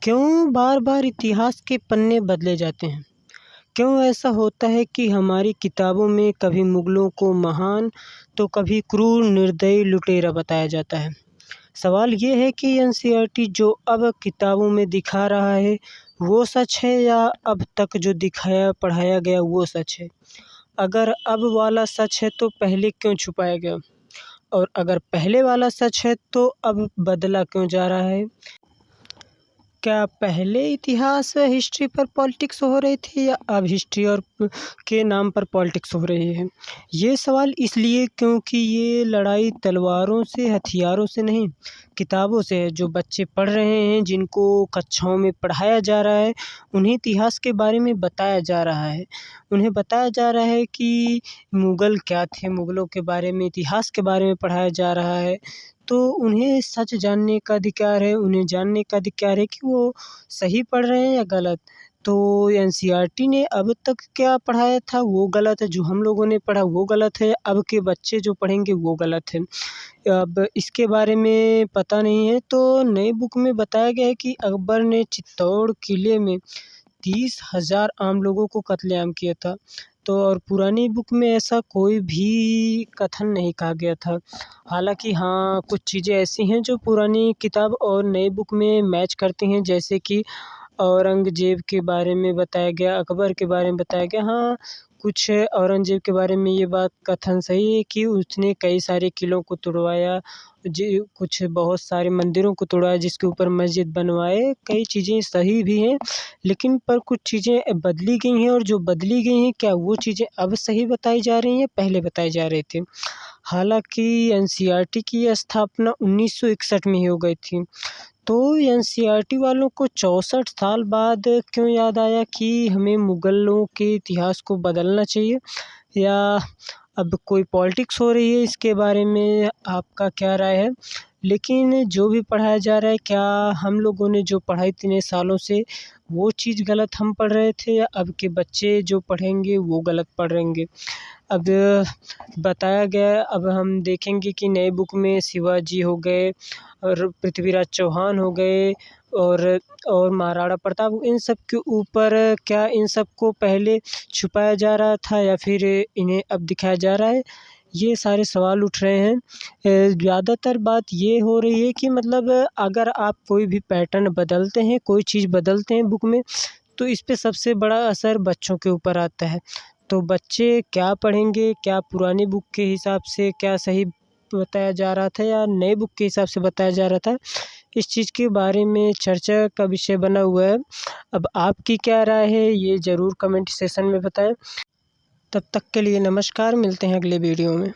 क्यों बार बार इतिहास के पन्ने बदले जाते हैं? क्यों ऐसा होता है कि हमारी किताबों में कभी मुगलों को महान तो कभी क्रूर निर्दयी लुटेरा बताया जाता है? सवाल ये है कि एनसीईआरटी जो अब किताबों में दिखा रहा है वो सच है या अब तक जो दिखाया पढ़ाया गया वो सच है? अगर अब वाला सच है तो पहले क्यों छुपाया गया? और अगर पहले वाला सच है तो अब बदला क्यों जा रहा है? क्या पहले इतिहास हिस्ट्री पर पॉलिटिक्स हो रही थी या अब हिस्ट्री और के नाम पर पॉलिटिक्स हो रही है? ये सवाल इसलिए क्योंकि ये लड़ाई तलवारों से, हथियारों से नहीं, किताबों से है। जो बच्चे पढ़ रहे हैं, जिनको कक्षाओं में पढ़ाया जा रहा है, उन्हें इतिहास के बारे में बताया जा रहा है। उन्हें बताया जा रहा है कि मुग़ल क्या थे, मुग़लों के बारे में, इतिहास के बारे में पढ़ाया जा रहा है। तो उन्हें सच जानने का अधिकार है, उन्हें जानने का अधिकार है कि वो सही पढ़ रहे हैं या गलत। तो एनसीईआरटी ने अब तक क्या पढ़ाया था वो गलत है, जो हम लोगों ने पढ़ा वो गलत है, अब के बच्चे जो पढ़ेंगे वो गलत है। अब इसके बारे में पता नहीं है, तो नई बुक में बताया गया है कि अकबर ने चित्तौड़ किले में 30,000 आम लोगों को कत्लेआम किया था। तो और पुरानी बुक में ऐसा कोई भी कथन नहीं कहा गया था। हालाँकि हाँ, कुछ चीज़ें ऐसी हैं जो पुरानी किताब और नई बुक में मैच करती हैं, जैसे कि औरंगज़ेब के बारे में बताया गया, अकबर के बारे में बताया गया। हाँ, कुछ औरंगज़ेब के बारे में ये बात कथन सही है कि उसने कई सारे किलों को तुड़वाया, कुछ बहुत सारे मंदिरों को तोड़वाया, जिसके ऊपर मस्जिद बनवाए, कई चीज़ें सही भी हैं। लेकिन पर कुछ चीज़ें बदली गई हैं, और जो बदली गई हैं, क्या वो चीज़ें अब सही बताई जा रही हैं, पहले बताई जा रही थी? हालाँकि एनसीईआरटी की स्थापना 1961 में ही हो गई थी। तो एनसीईआरटी वालों को 64 साल बाद क्यों याद आया कि हमें मुग़लों के इतिहास को बदलना चाहिए, या अब कोई पॉलिटिक्स हो रही है? इसके बारे में आपका क्या राय है? लेकिन जो भी पढ़ाया जा रहा है, क्या हम लोगों ने जो पढ़ा इतने सालों से वो चीज़ गलत हम पढ़ रहे थे, या अब के बच्चे जो पढ़ेंगे वो गलत पढ़ेंगे? अब बताया गया, अब हम देखेंगे कि नए बुक में शिवाजी हो गए और पृथ्वीराज चौहान हो गए, और महाराणा प्रताप, इन सब के ऊपर क्या इन सब को पहले छुपाया जा रहा था या फिर इन्हें अब दिखाया जा रहा है? ये सारे सवाल उठ रहे हैं। ज़्यादातर बात ये हो रही है कि मतलब अगर आप कोई भी पैटर्न बदलते हैं, कोई चीज़ बदलते हैं बुक में, तो इस पे सबसे बड़ा असर बच्चों के ऊपर आता है। तो बच्चे क्या पढ़ेंगे, क्या पुरानी बुक के हिसाब से क्या सही बताया जा रहा था या नए बुक के हिसाब से बताया जा रहा था, इस चीज़ के बारे में चर्चा का विषय बना हुआ है। अब आपकी क्या राय है, ये ज़रूर कमेंट सेशन में बताएं। तब तक के लिए नमस्कार, मिलते हैं अगले वीडियो में।